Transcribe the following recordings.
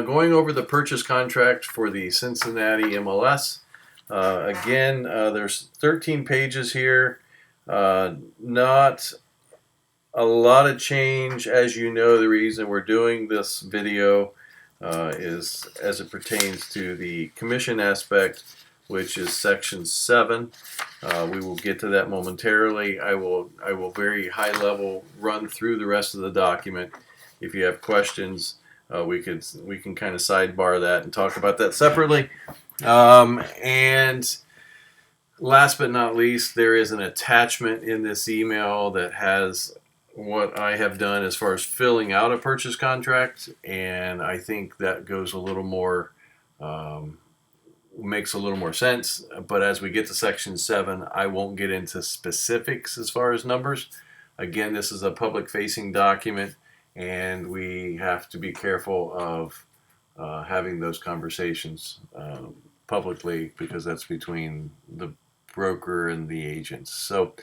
Going over the purchase contract for the Cincinnati MLS. Again, there's 13 pages here. Not a lot of change. As you know, the reason we're doing this video is as it pertains to the commission aspect, which is section 7. We will get to that momentarily. I will very high level run through the rest of the document. If you have questions, we can kind of sidebar that and talk about that separately. And last but not least, there is an attachment in this email that has what I have done as far as filling out a purchase contract, and I think that goes a little more, makes a little more sense. But as we get to section 7, I won't get into specifics as far as numbers. Again, this is a public-facing document, and we have to be careful of having those conversations publicly, because that's between the broker and the agents. So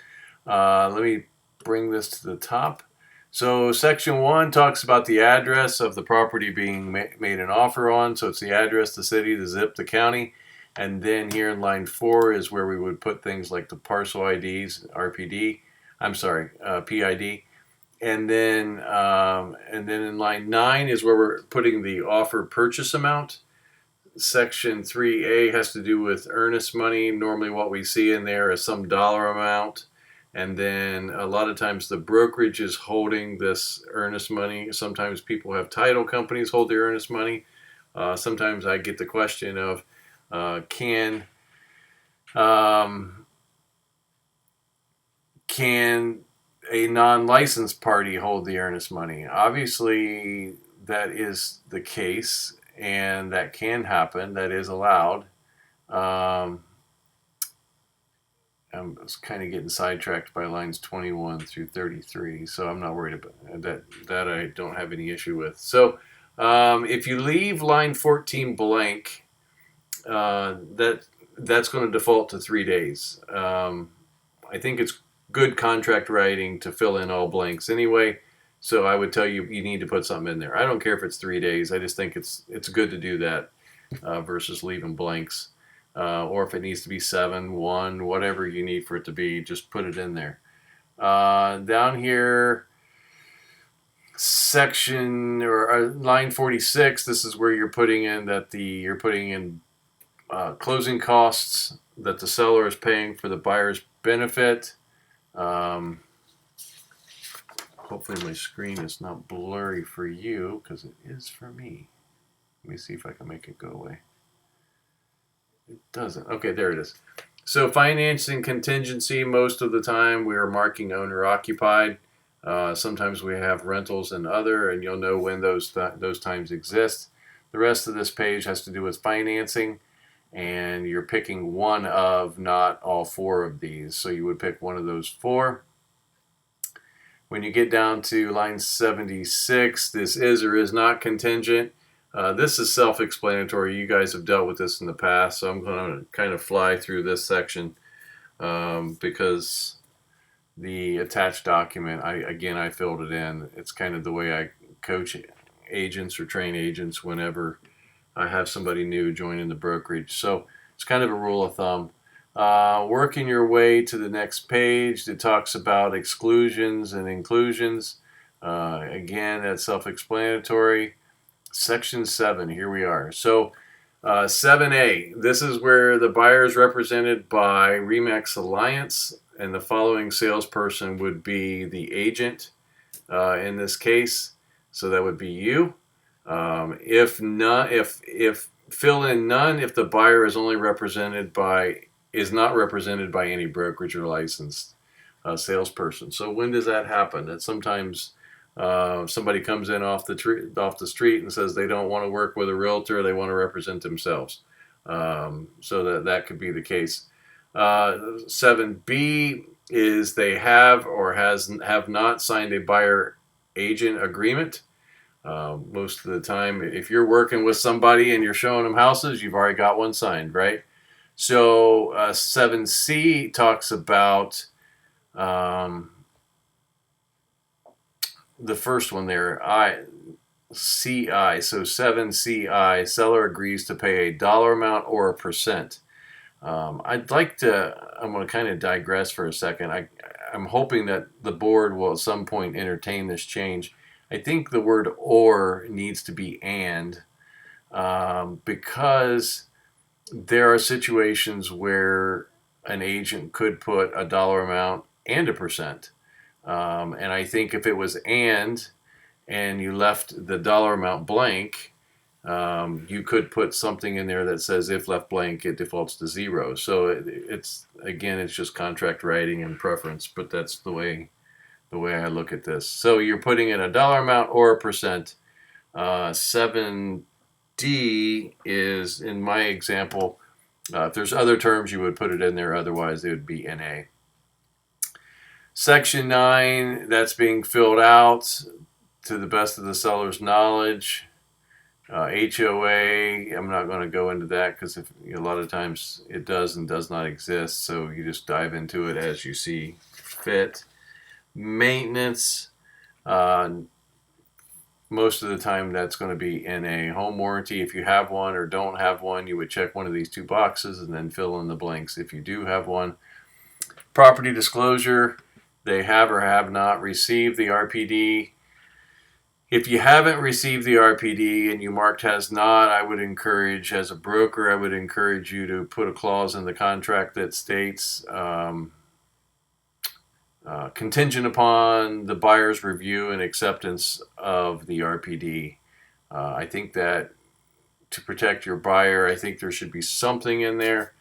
let me bring this to the top. So section 1 talks about the address of the property being made an offer on. So it's the address, the city, the zip, the county. And then here in line 4 is where we would put things like the parcel IDs, RPD, PID. And then in line 9 is where we're putting the offer purchase amount. Section 3A has to do with earnest money. Normally what we see in there is some dollar amount. And then a lot of times the brokerage is holding this earnest money. Sometimes people have title companies hold their earnest money. Sometimes I get the question of, can a non-licensed party hold the earnest money? Obviously, that is the case, and that can happen. That is allowed. I'm kind of getting sidetracked by lines 21 through 33, so I'm not worried about that. That I don't have any issue with. So if you leave line 14 blank, that's going to default to 3 days. I think it's good contract writing to fill in all blanks anyway, so I would tell you need to put something in there. I don't care if it's 3 days. I just think it's good to do that versus leaving blanks. Or if it needs to be 7, 1, whatever you need for it to be, just put it in there. Down here, section or line 46, this is where you're putting in closing costs that the seller is paying for the buyer's benefit. Hopefully my screen is not blurry for you, because it is for me. Let me see if I can make it go away. It doesn't. Okay, there it is. So financing contingency, most of the time we are marking owner occupied. Sometimes we have rentals and other, and you'll know when those times exist. The rest of this page has to do with financing, and you're picking one of, not all 4 of these. So you would pick one of those 4. When you get down to line 76, this is or is not contingent. This is self-explanatory. You guys have dealt with this in the past, so I'm going to kind of fly through this section because the attached document, I filled it in. It's kind of the way I coach agents or train agents whenever I have somebody new joining the brokerage. So it's kind of a rule of thumb. Working your way to the next page that talks about exclusions and inclusions. Again, that's self-explanatory. Section 7, here we are. So 7A, this is where the buyer is represented by RE/MAX Alliance, and the following salesperson would be the agent in this case. So that would be you. If fill in none if the buyer is only not represented by any brokerage or licensed salesperson. So when does that happen? That sometimes somebody comes in off the street and says they don't want to work with a realtor, they want to represent themselves. So that could be the case. 7B is they have or have not signed a buyer agent agreement. Most of the time, if you're working with somebody and you're showing them houses, you've already got one signed, right? So 7C talks about the first one there. CI, so 7CI, seller agrees to pay a dollar amount or a percent. I'm going to kind of digress for a second. I'm hoping that the board will at some point entertain this change. I think the word or needs to be and, because there are situations where an agent could put a dollar amount and a percent. And I think if it was and you left the dollar amount blank, you could put something in there that says if left blank, it defaults to zero. So it's just contract writing and preference, but that's the way I look at this. So you're putting in a dollar amount or a percent. 7D is, in my example, if there's other terms, you would put it in there. Otherwise, it would be NA. Section 9, that's being filled out to the best of the seller's knowledge. HOA, I'm not going to go into that because a lot of times it does and does not exist. So you just dive into it as you see fit. Maintenance, most of the time that's going to be in a home warranty. If you have one or don't have one, you would check one of these two boxes and then fill in the blanks if you do have one. Property disclosure, they have or have not received the RPD. If you haven't received the RPD and you marked has not, I would encourage, as a broker, I would encourage you to put a clause in the contract that states contingent upon the buyer's review and acceptance of the RPD. I think that to protect your buyer, I think there should be something in there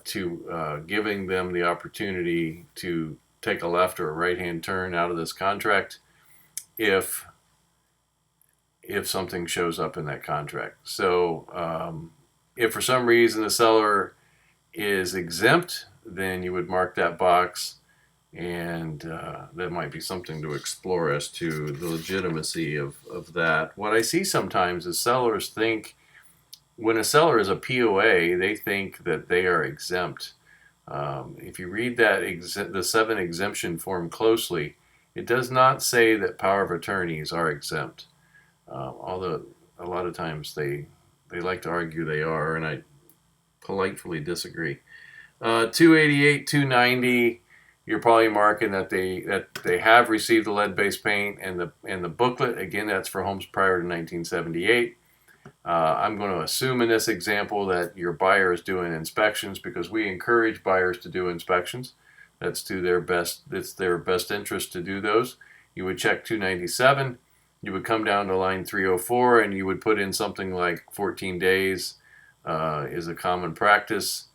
to giving them the opportunity to take a left or a right-hand turn out of this contract if something shows up in that contract. So if for some reason the seller is exempt, then you would mark that box, and that might be something to explore as to the legitimacy of that. What I see sometimes is sellers think, when a seller is a POA, they think that they are exempt. If you read the 7 exemption form closely, it does not say that power of attorneys are exempt. Although a lot of times they like to argue they are, and I politely disagree. 288, 290, you're probably marking that they have received the lead-based paint and the booklet. Again, that's for homes prior to 1978. I'm going to assume in this example that your buyer is doing inspections, because we encourage buyers to do inspections. That's to their best. It's their best interest to do those. You would check 297. You would come down to line 304 and you would put in something like 14 days is a common practice.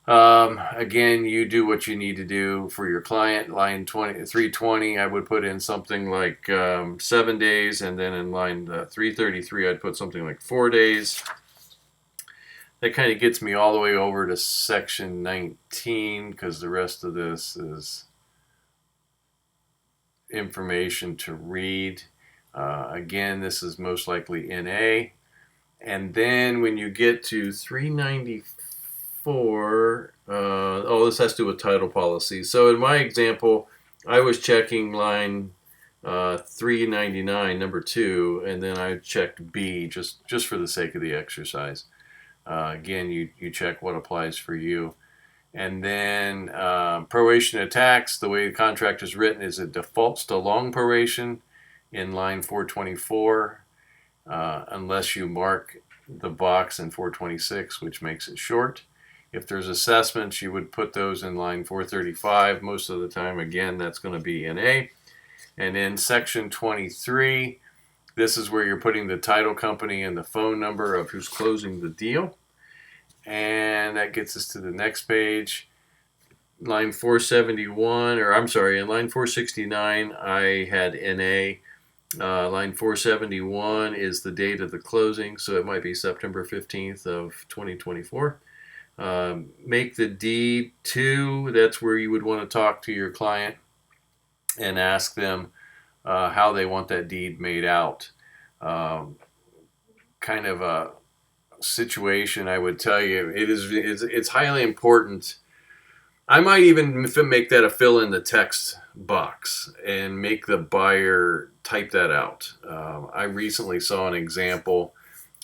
Again, you do what you need to do for your client. Line 320, I would put in something like 7 days, and then in line 333, I'd put something like 4 days. That kind of gets me all the way over to section 19, because the rest of this is information to read. Again, this is most likely NA. And then when you get to 394, this has to do with title policy. So in my example, I was checking line 399, number 2, and then I checked B just for the sake of the exercise. Again, you check what applies for you. And then proration of tax, the way the contract is written is it defaults to long proration in line 424, unless you mark the box in 426, which makes it short. If there's assessments, you would put those in line 435. Most of the time, again, that's going to be NA. And in section 23, this is where you're putting the title company and the phone number of who's closing the deal. And that gets us to the next page. Line 471, or I'm sorry, in line 469, I had NA. Line 471 is the date of the closing, so it might be September 15th of 2024. Make the deed 2, that's where you would want to talk to your client and ask them how they want that deed made out. Kind of a situation, I would tell you, it's highly important. I might even make that a fill in the text box and make the buyer type that out. I recently saw an example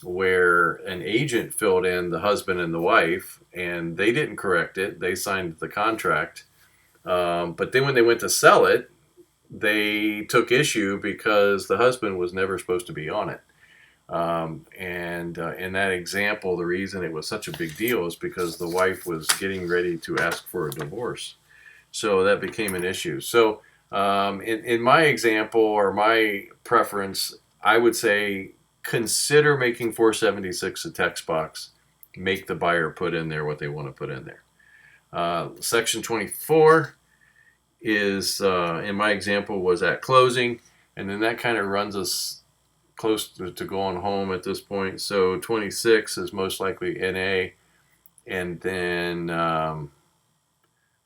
where an agent filled in the husband and the wife, and they didn't correct it. They signed the contract. But then when they went to sell it, they took issue because the husband was never supposed to be on it. In that example, the reason it was such a big deal is because the wife was getting ready to ask for a divorce. So that became an issue. So in my example or my preference, I would say consider making 476 a text box. Make the buyer put in there what they want to put in there. Section 24 is, in my example, was at closing. And then that kind of runs us close to going home at this point. So 26 is most likely NA. And then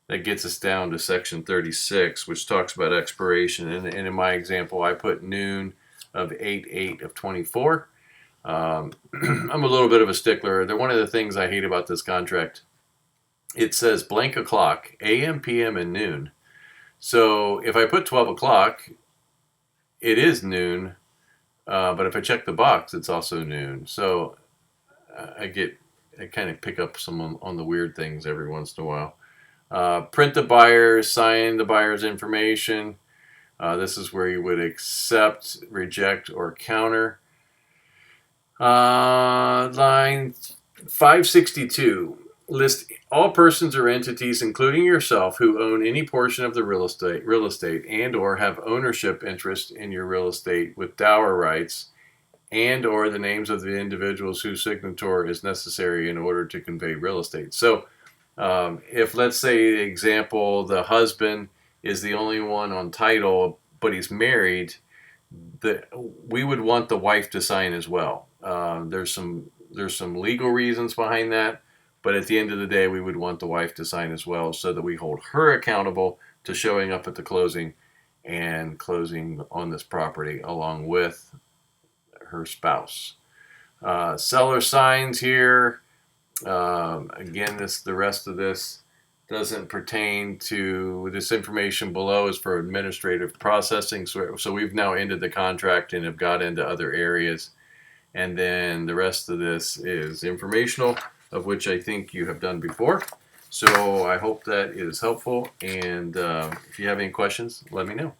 that gets us down to section 36, which talks about expiration. And in my example, I put noon of 8/8 of 24. I'm a little bit of a stickler. One of the things I hate about this contract, it says blank o'clock, AM, PM, and noon. So if I put 12 o'clock, it is noon. But if I check the box, it's also noon. So I kind of pick up some on the weird things every once in a while. Print the buyer, sign the buyer's information. This is where you would accept, reject, or counter. Line 562. List all persons or entities, including yourself, who own any portion of the real estate and or have ownership interest in your real estate with dower rights, and or the names of the individuals whose signature is necessary in order to convey real estate. So if, let's say, example, the husband is the only one on title, but he's married, we would want the wife to sign as well. There's some legal reasons behind that, but at the end of the day, we would want the wife to sign as well, so that we hold her accountable to showing up at the closing and closing on this property along with her spouse. Seller signs here. Again, the rest of this doesn't pertain to this information below is for administrative processing. So we've now ended the contract and have got into other areas. And then the rest of this is informational, of which I think you have done before. So I hope that is helpful. And if you have any questions, let me know.